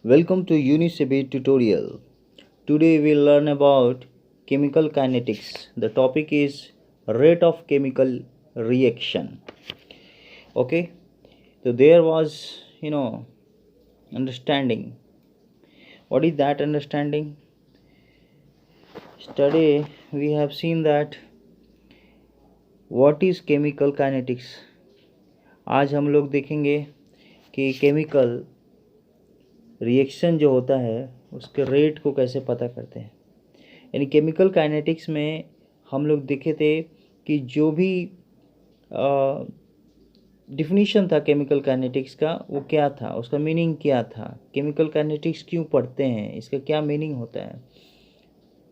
Welcome to Unicebe tutorial. Today we'll learn about chemical kinetics. The topic is rate of chemical reaction. Okay, so there was, understanding. What is that understanding? Today we have seen that what is chemical kinetics. आज हम लोग देखेंगे कि chemical reaction जो होता है उसके rate को कैसे पता करते हैं। यानी केमिकल काइनेटिक्स में हम लोग देखे थे कि जो भी डिफिनीशन था केमिकल काइनेटिक्स का वो क्या था, उसका मीनिंग क्या था, केमिकल काइनेटिक्स क्यों पढ़ते हैं, इसका क्या मीनिंग होता है।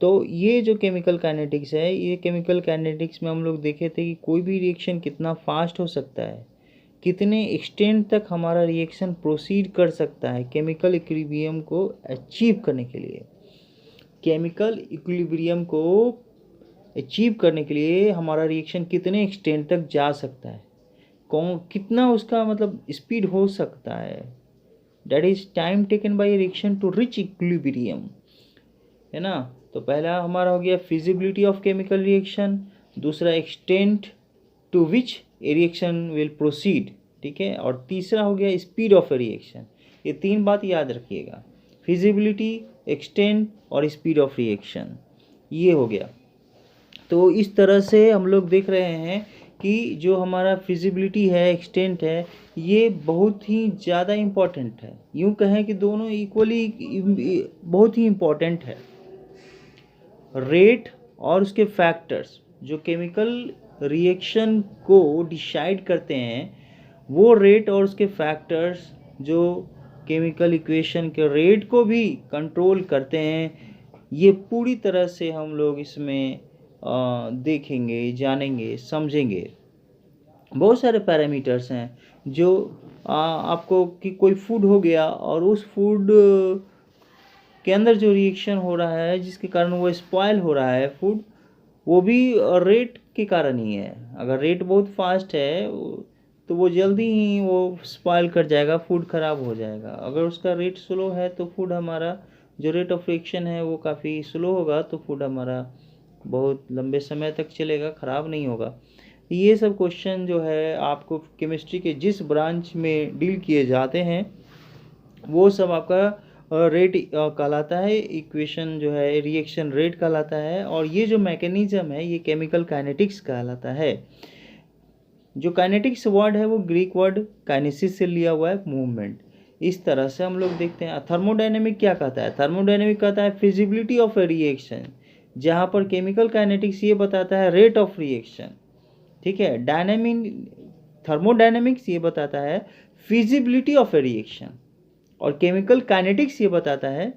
तो ये जो केमिकल काइनेटिक्स है, ये केमिकल काइनेटिक्स में हम लोग देखे थे कि कोई भी रिएक्शन कितना फास्ट हो सकता है, कितने एक्सटेंट तक हमारा रिएक्शन प्रोसीड कर सकता है केमिकल इक्विलिब्रियम को अचीव करने के लिए। केमिकल इक्विलिब्रियम को अचीव करने के लिए हमारा रिएक्शन कितने एक्सटेंट तक जा सकता है, कौन कितना उसका मतलब स्पीड हो सकता है, that is time taken by reaction to reach equilibrium, है ना। तो पहला हमारा हो गया फिजिबिलिटी ऑफ केमिकल रिएक्शन, दूसरा extent to which a reaction will proceed, ठीक है, और तीसरा हो गया स्पीड ऑफ ए रिएक्शन। ये तीन बात याद रखिएगा, फिजिबिलिटी, एक्सटेंट और स्पीड ऑफ रिएक्शन, ये हो गया। तो इस तरह से हम लोग देख रहे हैं कि जो हमारा फिजिबिलिटी है, एक्सटेंट है, ये बहुत ही ज़्यादा इम्पॉर्टेंट है। यूँ कहें कि दोनों इक्वली बहुत ही इम्पॉर्टेंट है। रेट और उसके फैक्टर्स जो केमिकल रिएक्शन को डिसाइड करते हैं, वो रेट और उसके फैक्टर्स जो केमिकल इक्वेशन के रेट को भी कंट्रोल करते हैं, ये पूरी तरह से हम लोग इसमें देखेंगे, जानेंगे, समझेंगे। बहुत सारे पैरामीटर्स हैं जो आपको कि कोई फूड हो गया और उस फूड के अंदर जो रिएक्शन हो रहा है जिसके कारण वो स्पॉइल हो रहा है फूड, वो भी रेट के कारण ही है। अगर रेट बहुत फास्ट है तो वो जल्दी ही वो स्पॉइल कर जाएगा, फूड ख़राब हो जाएगा। अगर उसका रेट स्लो है तो फूड हमारा जो रेट ऑफ रिएक्शन है वो काफ़ी स्लो होगा, तो फूड हमारा बहुत लंबे समय तक चलेगा, ख़राब नहीं होगा। ये सब क्वेश्चन जो है आपको केमिस्ट्री के जिस ब्रांच में डील किए जाते हैं वो सब आपका रेट कहलाता है, इक्वेशन जो है रिएक्शन रेट कहलाता है, और ये जो मैकेनिज्म है ये केमिकल काइनेटिक्स कहलाता है। जो काइनेटिक्स वर्ड है वो ग्रीक वर्ड काइनेसिस से लिया हुआ है, मूवमेंट। इस तरह से हम लोग देखते हैं। थर्मोडायनेमिक क्या कहता है? थर्मोडायनेमिक कहता है फिजिबिलिटी ऑफ ए रिएक्शन, जहाँ पर केमिकल काइनेटिक्स ये बताता है रेट ऑफ रिएक्शन, ठीक है। थर्मोडायनेमिक्स ये बताता है फिजिबिलिटी ऑफ ए रिएक्शन, और केमिकल काइनेटिक्स ये बताता है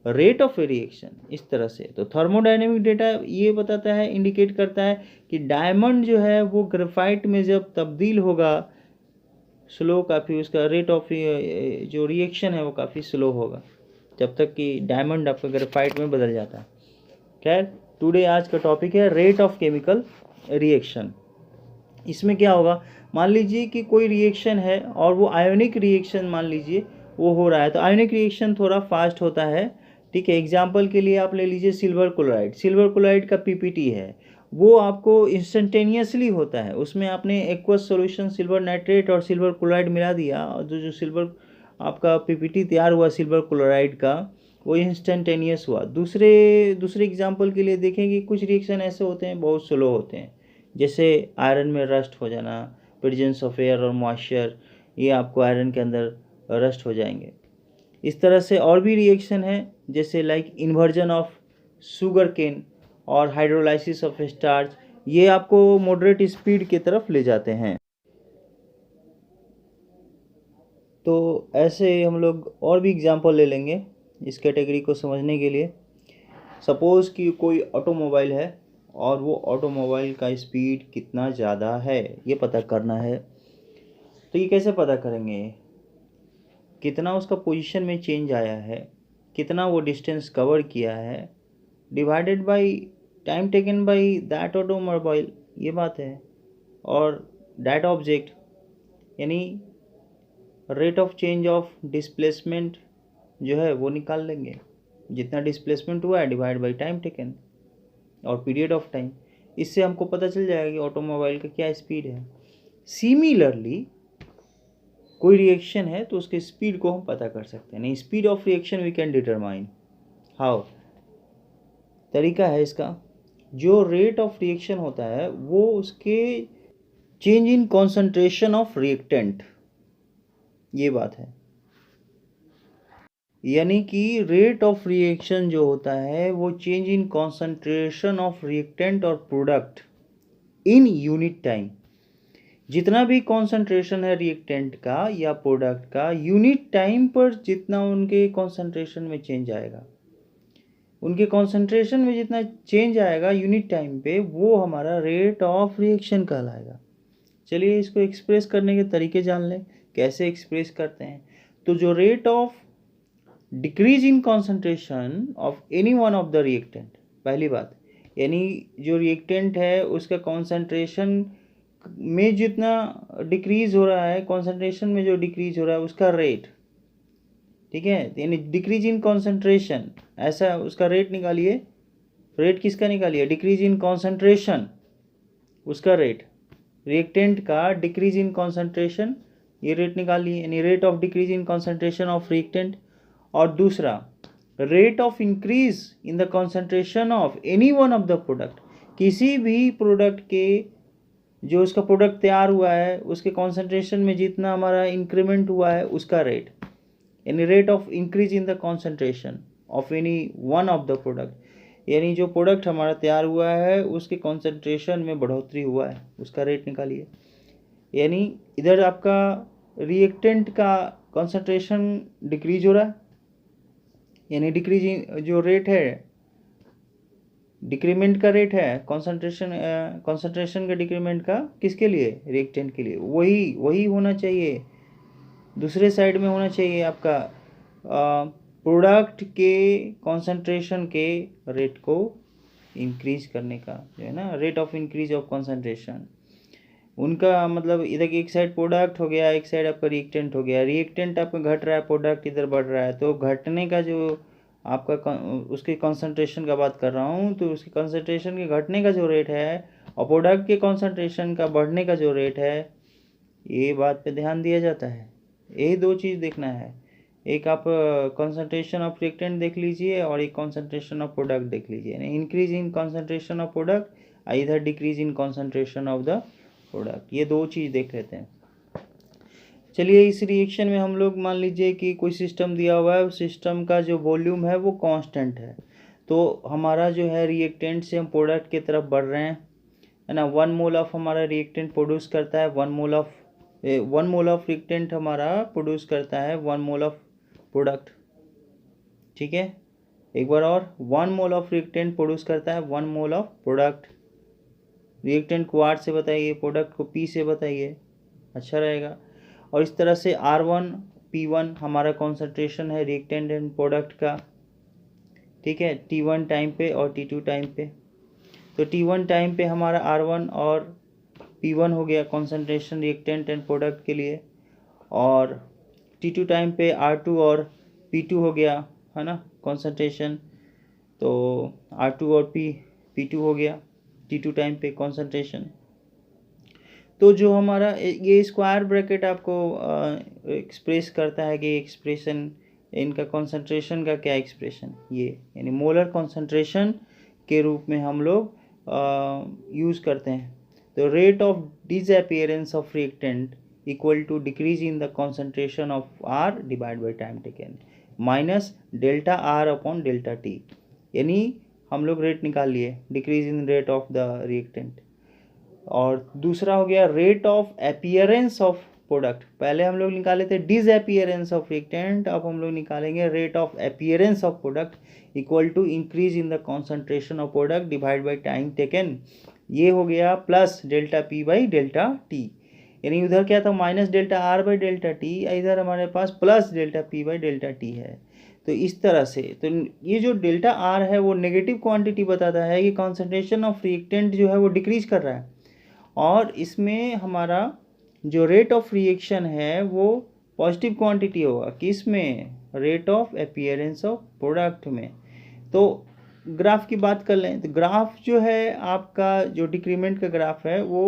रेट ऑफ ए रिएक्शन। इस तरह से तो थर्मोडायनेमिक डेटा ये बताता है, इंडिकेट करता है कि डायमंड जो है वो ग्रेफाइट में जब तब्दील होगा स्लो, काफ़ी उसका रेट ऑफ जो रिएक्शन है वो काफ़ी स्लो होगा, जब तक कि डायमंड आपका ग्रेफाइट में बदल जाता है। खैर, टुडे आज का टॉपिक है रेट ऑफ केमिकल रिएक्शन। इसमें क्या होगा, मान लीजिए कि कोई रिएक्शन है और वो आयोनिक रिएक्शन मान लीजिए वो हो रहा है, तो आयोनिक रिएक्शन थोड़ा फास्ट होता है, ठीक है। एग्जांपल के लिए आप ले लीजिए सिल्वर क्लोराइड। सिल्वर क्लोराइड का पीपीटी है, वो आपको इंस्टेंटेनियसली होता है। उसमें आपने एक्वस सॉल्यूशन सिल्वर नाइट्रेट और सिल्वर क्लोराइड मिला दिया, और जो सिल्वर आपका पीपीटी तैयार हुआ सिल्वर क्लोराइड का, वो इंस्टेंटेनियस हुआ। दूसरे एग्जाम्पल के लिए देखेंगे, कुछ रिएक्शन ऐसे होते हैं बहुत स्लो होते हैं, जैसे आयरन में रस्ट हो जाना, प्रेजेंस ऑफ एयर और मॉइस्चर, ये आपको आयरन के अंदर रस्ट हो जाएंगे। इस तरह से और भी रिएक्शन है, जैसे like inversion of sugar cane और हाइड्रोलाइसिस ऑफ स्टार्च, ये आपको मॉडरेट स्पीड की तरफ ले जाते हैं। तो ऐसे हम लोग और भी एग्जांपल ले लेंगे इस कैटेगरी को समझने के लिए। सपोज़ कि कोई ऑटोमोबाइल है और वो ऑटोमोबाइल का स्पीड कितना ज़्यादा है ये पता करना है। तो ये कैसे पता करेंगे? कितना उसका पोजीशन में चेंज आया है, कितना वो डिस्टेंस कवर किया है, divided by time taken by that automobile, ये बात है। और दैट ऑब्जेक्ट यानी rate of change of displacement जो है वो निकाल लेंगे, जितना डिस्प्लेसमेंट हुआ है डिवाइड बाई टाइम टेकन और पीरियड ऑफ टाइम। इससे हमको पता चल जाएगा कि ऑटोमोबाइल का क्या स्पीड है। सिमिलरली कोई रिएक्शन है तो उसके स्पीड को हम पता कर सकते हैं। नहीं, speed of reaction we can determine how. तरीका है इसका, जो रेट ऑफ रिएक्शन होता है वो उसके change in concentration of reactant, ये बात है। यानी कि रेट ऑफ रिएक्शन जो होता है वो change in concentration of reactant और प्रोडक्ट इन यूनिट टाइम। जितना भी कॉन्सेंट्रेशन है रिएक्टेंट का या प्रोडक्ट का, यूनिट टाइम पर जितना उनके कॉन्सेंट्रेशन में चेंज आएगा, उनके कॉन्सेंट्रेशन में जितना चेंज आएगा यूनिट टाइम पे, वो हमारा रेट ऑफ रिएक्शन कहलाएगा। चलिए इसको एक्सप्रेस करने के तरीके जान लें, कैसे एक्सप्रेस करते हैं। तो जो rate of decrease in concentration of any one of the reactant, पहली बात, यानी जो रिएक्टेंट है उसका कॉन्सेंट्रेशन में जितना डिक्रीज हो रहा है, कॉन्सेंट्रेशन में जो डिक्रीज हो रहा है उसका रेट, ठीक है, यानी डिक्रीज इन कॉन्सेंट्रेशन, ऐसा उसका रेट निकालिए। रेट किसका निकालिए? डिक्रीज इन कॉन्सेंट्रेशन, उसका रेट, रिएक्टेंट का डिक्रीज इन कॉन्सेंट्रेशन, ये रेट निकालिए, यानी rate of decrease in concentration of reactant. और दूसरा, rate of increase in the concentration of any one of the product, किसी भी प्रोडक्ट के जो उसका प्रोडक्ट तैयार हुआ है उसके कॉन्सेंट्रेशन में जितना हमारा इंक्रीमेंट हुआ है उसका रेट, यानी rate of increase in the concentration of any one of the product, यानी जो प्रोडक्ट हमारा तैयार हुआ है उसके कॉन्सेंट्रेशन में बढ़ोतरी हुआ है उसका रेट निकालिए। यानी इधर आपका रिएक्टेंट का कॉन्सेंट्रेशन डिक्रीज हो रहा है, यानी डिक्रीज जो रेट है, डिक्रीमेंट का रेट है, कॉन्सेंट्रेशन का डिक्रीमेंट का किसके लिए? रिएक्टेंट के लिए। वही होना चाहिए, दूसरे साइड में होना चाहिए आपका प्रोडक्ट के कॉन्सेंट्रेशन के रेट को इंक्रीज करने का, जो है ना, rate of increase of concentration उनका, मतलब इधर एक साइड प्रोडक्ट हो गया, एक साइड आपका रिएक्टेंट हो गया। रिएक्टेंट आपका घट रहा है, प्रोडक्ट इधर बढ़ रहा है, तो घटने का जो आपका उसके कॉन्सेंट्रेशन का बात कर रहा हूँ, तो उसके कॉन्सेंट्रेशन के घटने का जो रेट है और प्रोडक्ट के कॉन्सेंट्रेशन का बढ़ने का जो रेट है, ये बात पे ध्यान दिया जाता है। यही दो चीज़ देखना है, एक आप कॉन्सेंट्रेशन ऑफ रिएक्टेंट देख लीजिए और एक कॉन्सेंट्रेशन ऑफ प्रोडक्ट देख लीजिए, यानी increase in concentration of product, इधर decrease in concentration of the product, ये दो चीज़ देख लेते हैं। चलिए इस रिएक्शन में हम लोग मान लीजिए कि कोई सिस्टम दिया हुआ है, उस सिस्टम का जो वॉल्यूम है वो कांस्टेंट है, तो हमारा जो है रिएक्टेंट से हम प्रोडक्ट की तरफ बढ़ रहे हैं, है ना। 1 मोल ऑफ हमारा रिएक्टेंट प्रोड्यूस करता है, 1 मोल ऑफ रिएक्टेंट हमारा प्रोड्यूस करता है 1 मोल ऑफ प्रोडक्ट, ठीक है। एक बार और, 1 मोल ऑफ रिएक्टेंट प्रोड्यूस करता है 1 मोल ऑफ प्रोडक्ट। रिएक्टेंट को R से बताइए, प्रोडक्ट को P से बताइए, अच्छा रहेगा। और इस तरह से R1 P1 हमारा कॉन्सेंट्रेशन है रिएक्टेंट एंड प्रोडक्ट का, ठीक है, T1 टाइम पे और T2 टाइम पे। तो T1 टाइम पे हमारा R1 और P1 हो गया कॉन्सेंट्रेशन रिएक्टेंट एंड प्रोडक्ट के लिए, और T2 टाइम पे R2 और P2 हो गया, है ना, कॉन्सेंट्रेशन। तो R2 और P2 हो गया T2 टाइम पे कॉन्सेंट्रेशन। तो जो हमारा ये स्क्वायर ब्रैकेट आपको एक्सप्रेस करता है कि एक्सप्रेशन इनका कॉन्सेंट्रेशन का क्या एक्सप्रेशन, ये यानी मोलर कॉन्सेंट्रेशन के रूप में हम लोग यूज़ करते हैं। तो rate of disappearance of reactant equal to decrease in the concentration of R divide by time taken minus delta R upon delta T, यानी हम लोग रेट निकाल लिए, decrease in rate of the reactant. और दूसरा हो गया rate of appearance of product, पहले हम लोग निकाले थे डिसअपीयरेंस ऑफ रिएक्टेंट, अब हम लोग निकालेंगे rate of appearance of product equal to increase in the concentration of product divide by time taken, ये हो गया plus delta P by delta T, यानी उधर क्या था minus delta R by delta T, इधर हमारे पास plus delta P by delta T है। तो इस तरह से, तो ये जो डेल्टा R है वो नेगेटिव क्वांटिटी बताता है कि कॉन्सेंट्रेशन ऑफ रिएक्टेंट जो है वो डिक्रीज कर रहा है, और इसमें हमारा जो रेट ऑफ रिएक्शन है वो पॉजिटिव क्वांटिटी होगा, किस में, rate of appearance of product में। तो ग्राफ की बात कर लें तो ग्राफ जो है आपका जो डिक्रीमेंट का ग्राफ है वो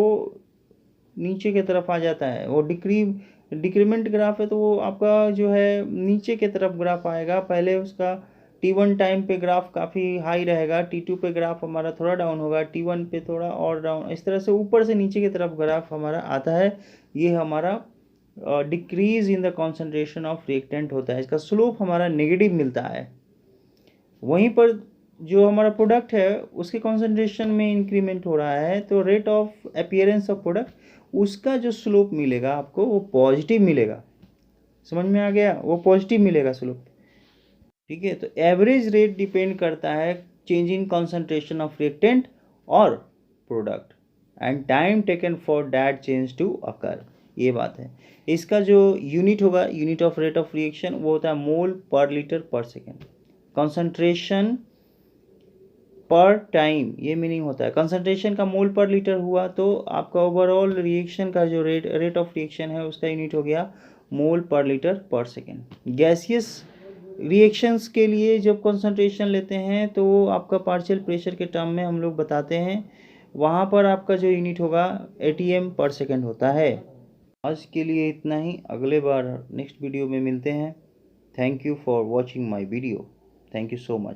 नीचे की तरफ आ जाता है। वो डिक्रीमेंट ग्राफ है तो वो आपका जो है नीचे की तरफ ग्राफ आएगा। पहले उसका T1 टाइम पे ग्राफ काफ़ी हाई रहेगा, T2 पे ग्राफ हमारा थोड़ा डाउन होगा, T1 पे थोड़ा और डाउन, इस तरह से ऊपर से नीचे की तरफ ग्राफ हमारा आता है। ये हमारा decrease in the concentration of reactant होता है, इसका स्लोप हमारा नेगेटिव मिलता है। वहीं पर जो हमारा प्रोडक्ट है उसके कॉन्सेंट्रेशन में इंक्रीमेंट हो रहा है तो rate of appearance of product उसका जो स्लोप मिलेगा आपको वो पॉजिटिव मिलेगा। समझ में आ गया? वो पॉजिटिव मिलेगा स्लोप। ठीक है, तो एवरेज रेट डिपेंड करता है change in concentration of reactant और product and time taken for that change to occur. ये बात है। इसका जो यूनिट होगा, unit of rate of reaction, वो होता है mole per litre per second. Concentration per time, ये मीनिंग होता है। कंसंट्रेशन का मोल पर लीटर हुआ तो आपका ओवरऑल रिएक्शन का जो रेट ऑफ रिएक्शन है उसका यूनिट हो गया मोल per litre per second. Gaseous reactions के लिए जब कंसंट्रेशन लेते हैं तो वो आपका पार्शियल प्रेशर के टर्म में हम लोग बताते हैं, वहाँ पर आपका जो यूनिट होगा ATM पर सेकेंड होता है। आज के लिए इतना ही, अगले बार नेक्स्ट वीडियो में मिलते हैं। Thank you for watching my video. Thank you so much.